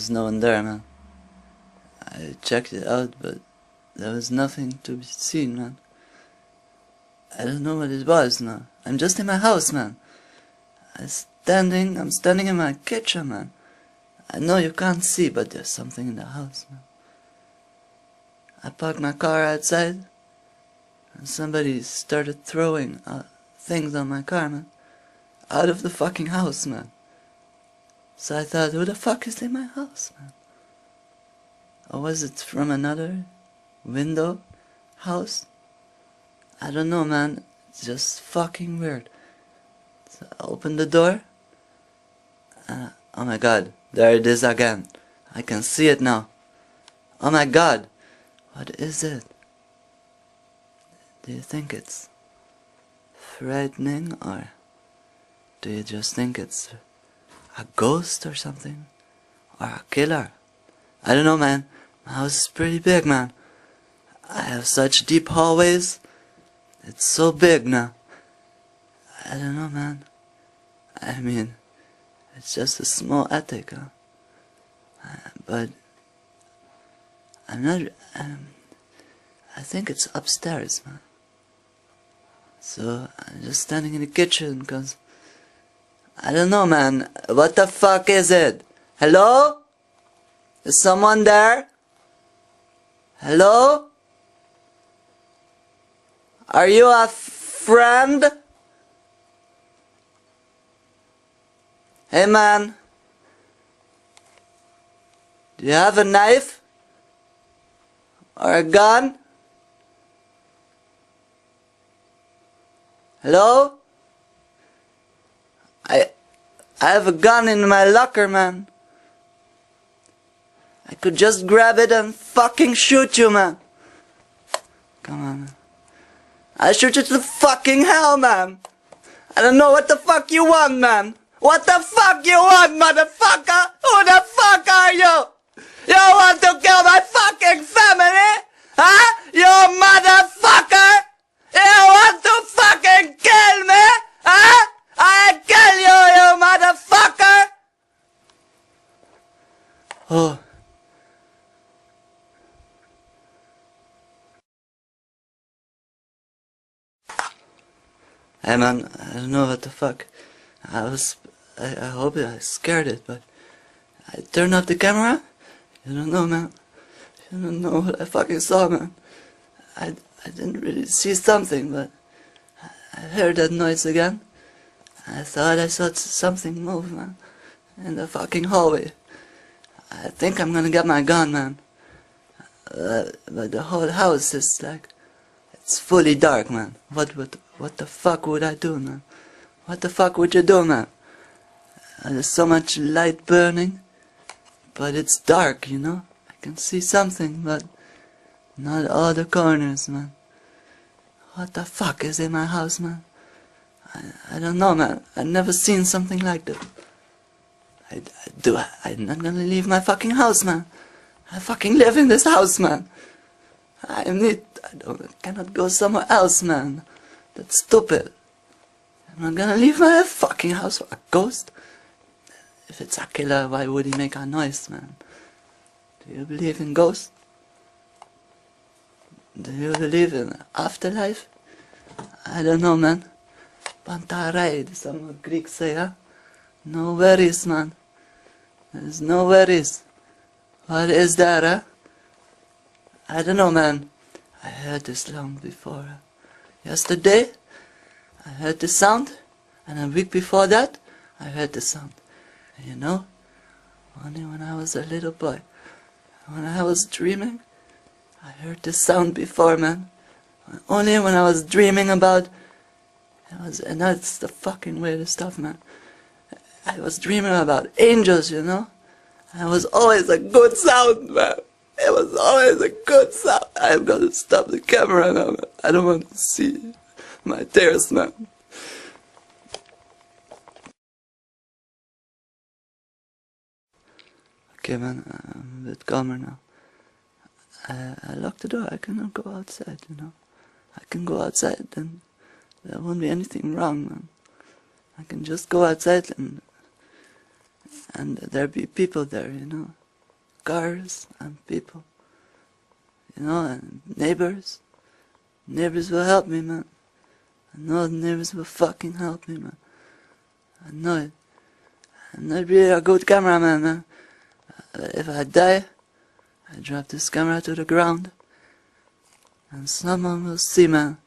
was no one there, man. I checked it out, but there was nothing to be seen, man. I don't know what it was now. I'm just in my house, man. I'm standing in my kitchen, man. I know you can't see, but there's something in the house, man. I parked my car outside, and somebody started throwing things on my car, man. Out of the fucking house, man. So I thought, who the fuck is in my house, man? Or was it from another window house? I don't know, man. It's just fucking weird. So I opened the door. Oh my god, there it is again. I can see it now. Oh my god, what is it? Do you think it's frightening, or do you just think it's a ghost or something? Or a killer? I don't know, man. My house is pretty big, man. I have such deep hallways. It's so big now. I don't know, man. I mean, it's just a small attic, huh? But I'm not... I think it's upstairs, man. So I'm just standing in the kitchen, because I don't know, man. What the fuck is it? Hello? Is someone there? Hello? Are you a friend? Hey, man. Do you have a knife? Or a gun? Hello? I have a gun in my locker, man. I could just grab it and fucking shoot you, man. Come on, man. I'll shoot you to fucking hell, man. I don't know what the fuck you want, man. What the fuck you want, motherfucker? Who the fuck are you? You want to kill my fucking family? Huh? You motherfucker? You want to fucking kill me? Huh? I kill you, you motherfucker! Oh. Hey, man, I don't know what the fuck. I hope I scared it, but I turned off the camera. You don't know, man. You don't know what I fucking saw, man. I didn't really see something, but I heard that noise again. I thought I saw something move, man, in the fucking hallway. I think I'm gonna get my gun, man. But the whole house is like, it's fully dark, man. What the fuck would I do, man? What the fuck would you do, man? There's so much light burning, but it's dark, you know? I can see something, but not all the corners, man. What the fuck is in my house, man? I don't know, man. I've never seen something like that. I'm not gonna leave my fucking house, man. I fucking live in this house, man. I cannot go somewhere else, man. That's stupid. I'm not gonna leave my fucking house for a ghost. If it's a killer, why would he make a noise, man? Do you believe in ghosts? Do you believe in afterlife? I don't know, man. Pantarai, some Greeks say, huh? No worries, man. There's no worries. What is that, huh? I don't know, man. I heard this long before. Yesterday, I heard the sound, and a week before that, I heard the sound. And you know, only when I was a little boy, when I was dreaming, I heard the sound before, man. Only when I was dreaming about, and that's the fucking weirdest stuff, man. I was dreaming about angels, you know. And it was always a good sound, man. It was always a good sound. I'm gonna stop the camera now, man. I don't want to see my tears, man. Okay, man, I'm a bit calmer now. I locked the door. I cannot go outside, you know. I can go outside and there won't be anything wrong, man. I can just go outside and there'll be people there, you know. cars and people, you know, and neighbors. Neighbors will help me, man. I know the neighbors will fucking help me, man. I know it. I'm not really a good cameraman, man. If I die, I drop this camera to the ground, and someone will see, man.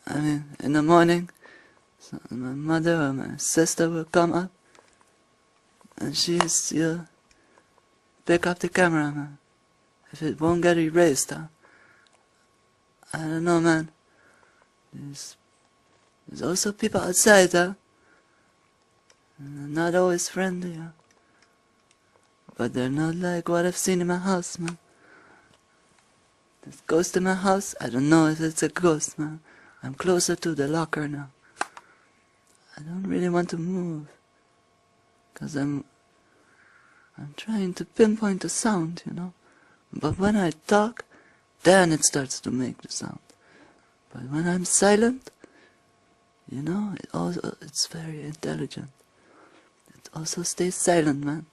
I mean, in the morning, my mother or my sister will come up, and she'll pick up the camera, man. If it won't get erased, huh? I don't know, man. There's also people outside, huh? And they're not always friendly, huh? But they're not like what I've seen in my house, man. This ghost in my house, I don't know if it's a ghost, man. I'm closer to the locker now. I don't really want to move, 'cause I'm trying to pinpoint the sound, you know. But when I talk, then it starts to make the sound. But when I'm silent, you know, it's very intelligent. It also stays silent, man.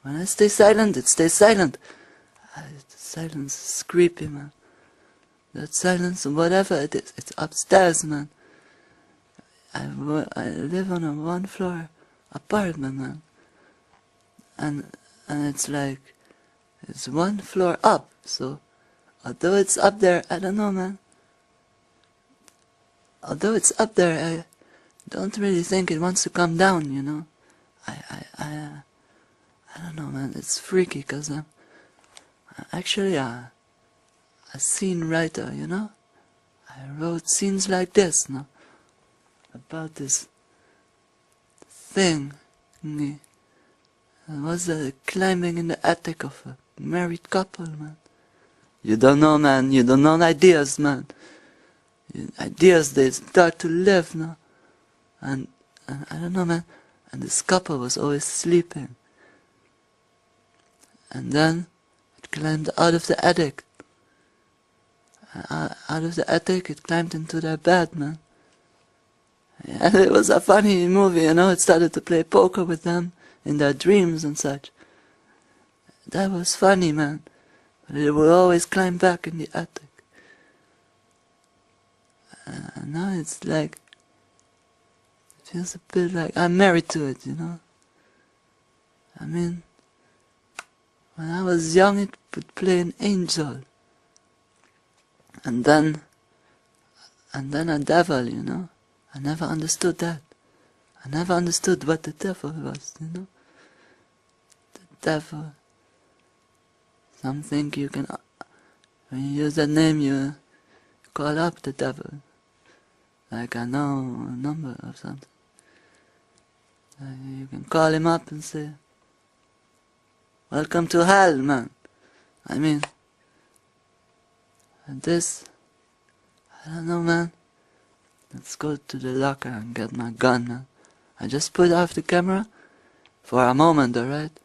When I stay silent, it stays silent. The silence is creepy, man. That silence, whatever it is, it's upstairs, man. I live on a 1-floor apartment, man. And it's like, it's 1 floor up, so although it's up there, I don't know, man. Although it's up there, I don't really think it wants to come down, you know. I don't know, man. It's freaky, 'cause I'm actually a scene writer, you know. I wrote scenes like this, no, about this thing. It was climbing in the attic of a married couple, man. You don't know, man. You don't know ideas, man. Ideas, they start to live, no? And I don't know, man. And this couple was always sleeping. And then it climbed out of the attic. Out of the attic, it climbed into their bed, man. And it was a funny movie, you know. It started to play poker with them in their dreams and such. That was funny, man. But it would always climb back in the attic. And now it's like, it feels a bit like I'm married to it, you know. I mean, when I was young, it would play an angel. And then a devil, you know. I never understood that. I never understood what the devil was, you know. The devil. Something you can, when you use that name, you call up the devil. Like I know a number or something. You can call him up and say, "Welcome to hell, man." I mean, and this, I don't know, man. Let's go to the locker and get my gun, man. I just put off the camera for a moment, alright?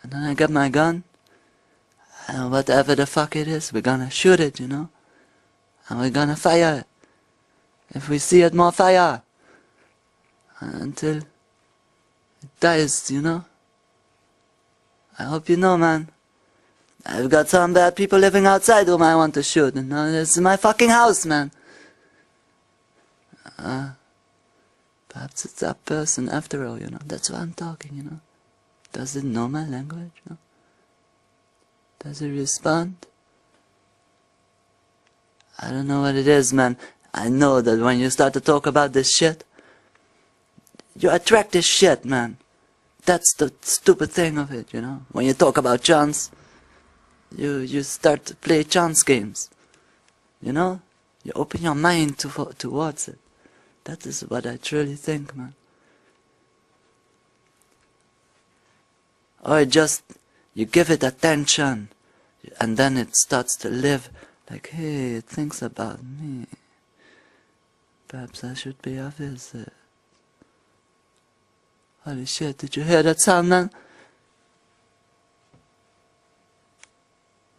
And then I get my gun, and whatever the fuck it is, we're gonna shoot it, you know? And we're gonna fire it. If we see it, more fire. Until it dies, you know? I hope you know, man. I've got some bad people living outside whom I want to shoot, and this is my fucking house, man. Perhaps it's that person after all, you know. That's why I'm talking, you know. Does it know my language, you know? Does it respond? I don't know what it is, man. I know that when you start to talk about this shit, you attract this shit, man. That's the stupid thing of it, you know. When you talk about chance, you start to play chance games. You know? You open your mind towards it. That is what I truly think, man. Or just, you give it attention, and then it starts to live, like, hey, it thinks about me. Perhaps I should be a visit. Holy shit, did you hear that sound, man?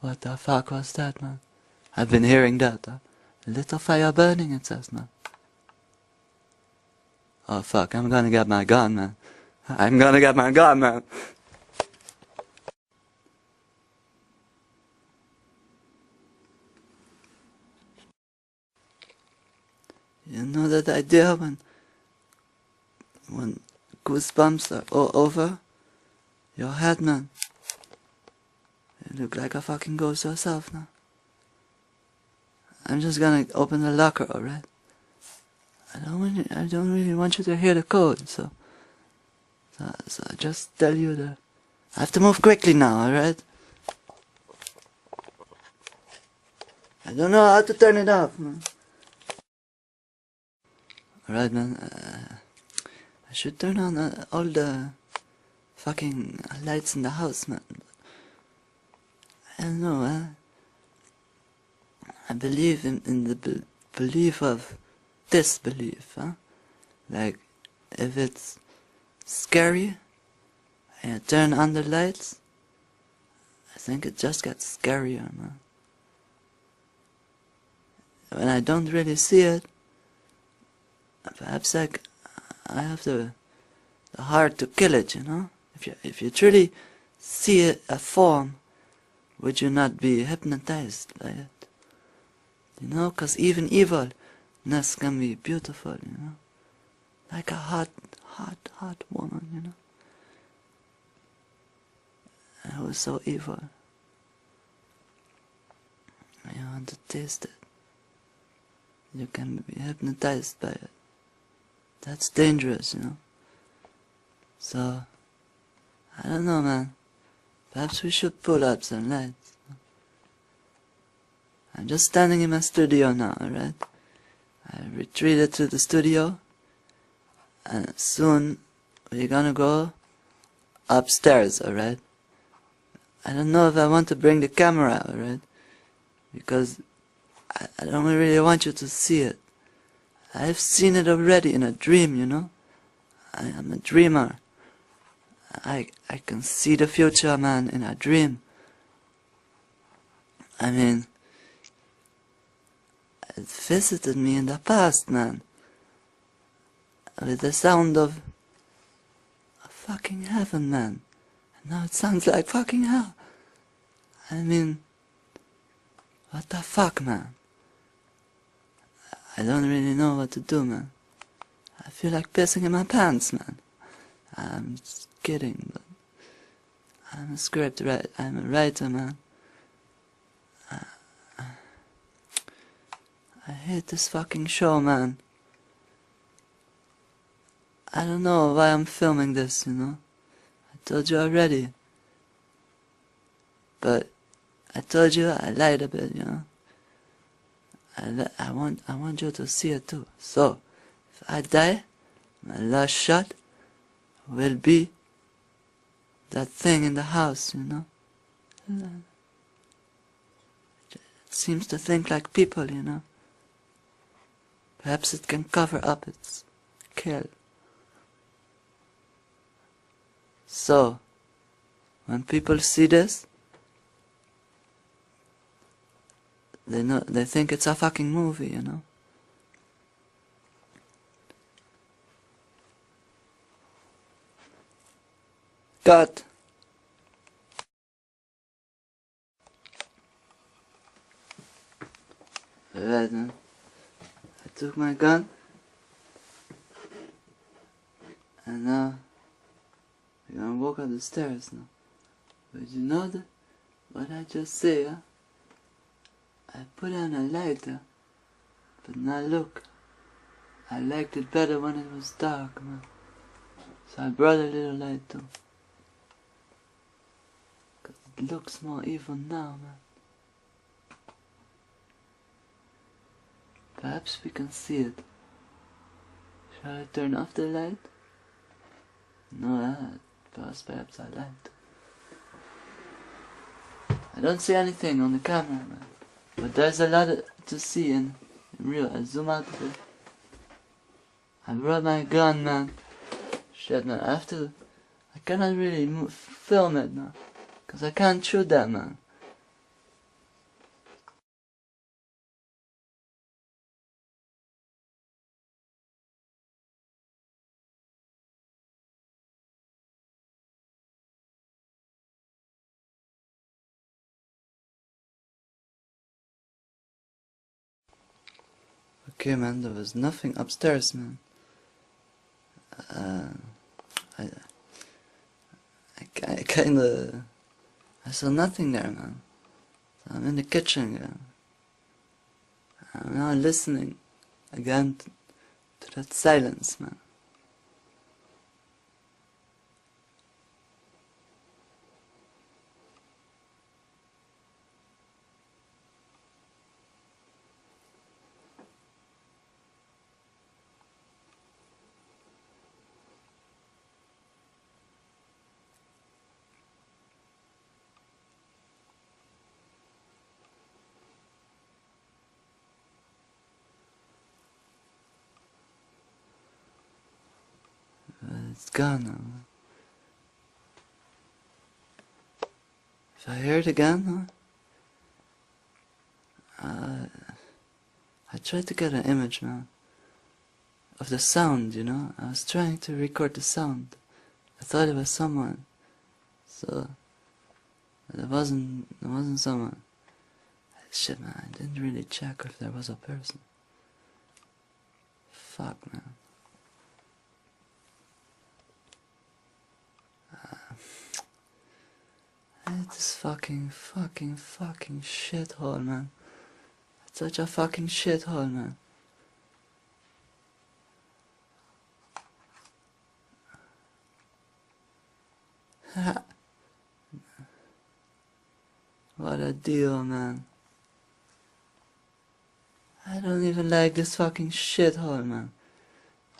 What the fuck was that, man? I've been hearing that, huh? A little fire burning, it says, man. Oh fuck, I'm gonna get my gun, man. I'm gonna get my gun, man. You know that idea when goosebumps are all over your head, man? You look like a fucking ghost yourself now. I'm just gonna open the locker, alright? I don't really want you to hear the code, so I just tell you that I have to move quickly now, alright? I don't know how to turn it off, man. Alright, man. I should turn on all the fucking lights in the house, man. I don't know, I believe in the belief of disbelief, huh? Like, if it's scary and you turn on the lights, I think it just gets scarier, man. When I don't really see it, perhaps I have the heart to kill it, you know? If you truly see a form, would you not be hypnotized by it? You know, 'cause even evilness can be beautiful, you know? Like a hot woman, you know? And who's so evil? You want to taste it. You can be hypnotized by it. That's dangerous, you know? So, I don't know, man. Perhaps we should pull up some lights. I'm just standing in my studio now, alright? I retreated to the studio, and soon we're gonna go upstairs, alright? I don't know if I want to bring the camera, alright? Because I don't really want you to see it. I've seen it already in a dream, you know? I am a dreamer. I can see the future, man, in a dream. I mean, it visited me in the past, man. With the sound of fucking heaven, man. And now it sounds like fucking hell. I mean, what the fuck, man? I don't really know what to do, man. I feel like pissing in my pants, man. I'm just kidding, but I'm a script writer. I'm a writer, man. I hate this fucking show, man. I don't know why I'm filming this, you know? I told you already. But I told you I lied a bit, you know? I want you to see it too. So, if I die, my last shot will be that thing in the house, you know? It seems to think like people, you know? Perhaps it can cover up its kill. So, when people see this, they think it's a fucking movie, you know? Cut! Alright, man. I took my gun, and now we're gonna walk up the stairs now. But you know what I just say, huh? I put on a lighter, but now look, I liked it better when it was dark, man. So I brought a little light too. 'Cause it looks more evil now, man. Perhaps we can see it. Shall I turn off the light? No, perhaps I lied. I don't see anything on the camera, man. But there's a lot to see in real. I zoom out a bit. I brought my gun, man. Shit, man, I cannot really film it now. 'Cause I can't shoot that, man. Okay, man, there was nothing upstairs, man. I kinda... I saw nothing there, man. So I'm in the kitchen again. I'm now listening again to that silence, man. It's gone now, man. If I hear it again, I tried to get an image, man, of the sound, you know. I was trying to record the sound. I thought it was someone, so there wasn't someone. Shit, man, I didn't really check if there was a person. Fuck, man. It's this fucking shithole, man. It's such a fucking shithole, man. What a deal, man. I don't even like this fucking shithole, man.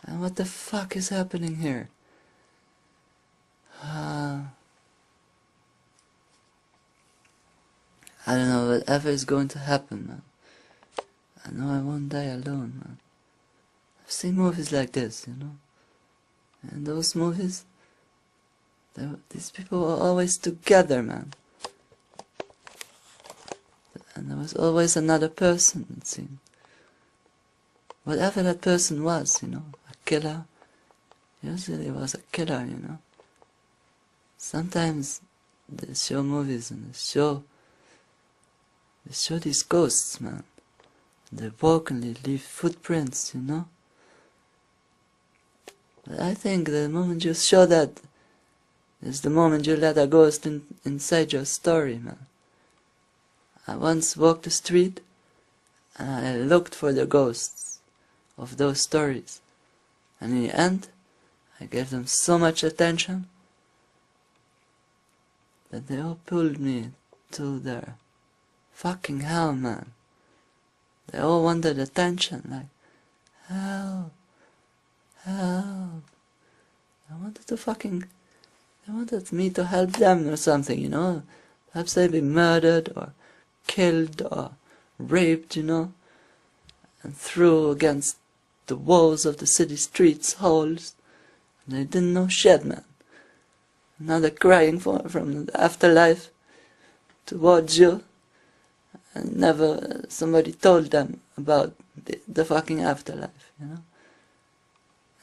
And what the fuck is happening here? I don't know, whatever is going to happen, man. I know I won't die alone, man. I've seen movies like this, you know. And those movies, these people were always together, man. And there was always another person, it seemed. Whatever that person was, you know, a killer. Usually it was a killer, you know. Sometimes they show movies and they show these ghosts, man. They walk and they leave footprints, you know. But I think the moment you show that is the moment you let a ghost inside your story, man. I once walked the street and I looked for the ghosts of those stories. And in the end, I gave them so much attention that they all pulled me to their fucking hell, man. They all wanted attention, like, help, help. They wanted me to help them or something, you know. Perhaps they'd be murdered or killed or raped, you know, and threw against the walls of the city streets, holes. And they didn't know shit, man. Now they're crying from the afterlife towards you. And never somebody told them about the fucking afterlife, you know.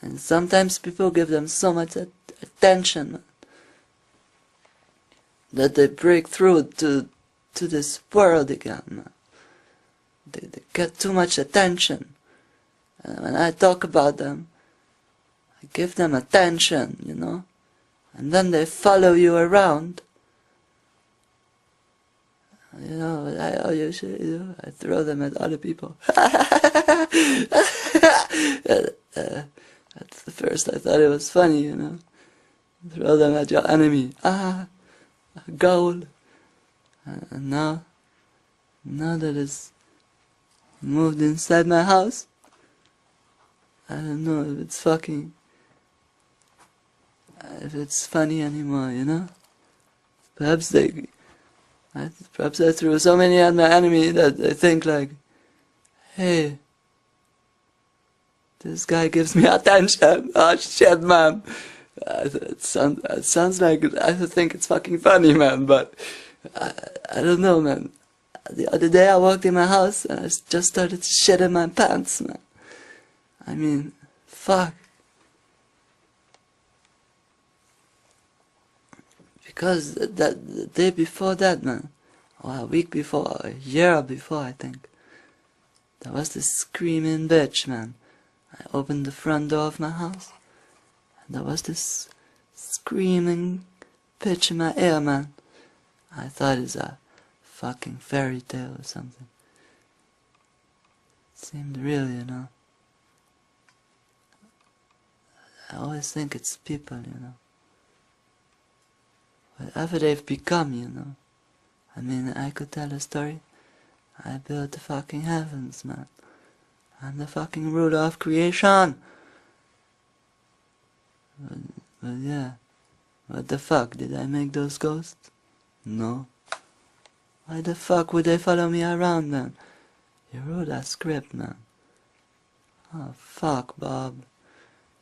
And sometimes people give them so much attention, man, that they break through to this world again, man. They get too much attention. And when I talk about them, I give them attention, you know. And then they follow you around. You know what I usually do? I throw them at other people. At first I thought it was funny, you know. Throw them at your enemy. A goal. And now that it's moved inside my house, I don't know if it's funny anymore, you know. Perhaps I threw so many at my enemy that they think like, hey, this guy gives me attention. Oh shit, man. It sounds like I think it's fucking funny, man, but I don't know, man. The other day I walked in my house and I just started to shit in my pants, man. I mean, fuck. Because the day before that, man, or a week before, or a year before, I think, There was this screaming bitch, man. I opened the front door of my house, and there was this screaming bitch in my ear, man. I thought it's a fucking fairy tale or something. It seemed real, you know. I always think it's people, you know. Whatever they've become, you know. I mean, I could tell a story. I built the fucking heavens, man. I'm the fucking ruler of creation. But yeah. What the fuck? Did I make those ghosts? No. Why the fuck would they follow me around, man? You wrote a script, man. Oh, fuck, Bob.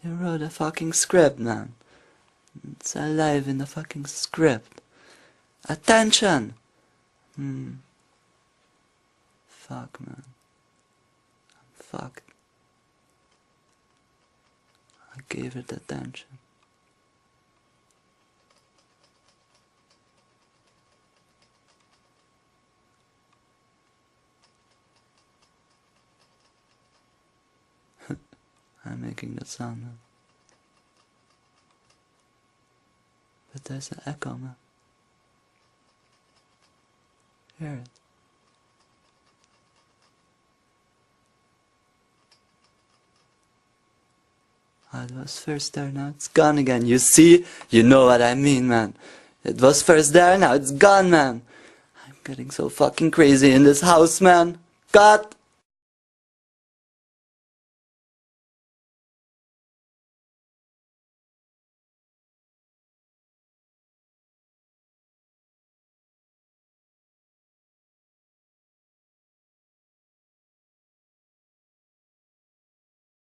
You wrote a fucking script, man. It's alive in the fucking script. Attention! Fuck, man. I'm fucked. I gave it attention. I'm making that sound, man. But there's an echo, man. Hear it. Oh, it was first there, now it's gone again. You see? You know what I mean, man. It was first there, now it's gone, man. I'm getting so fucking crazy in this house, man. God!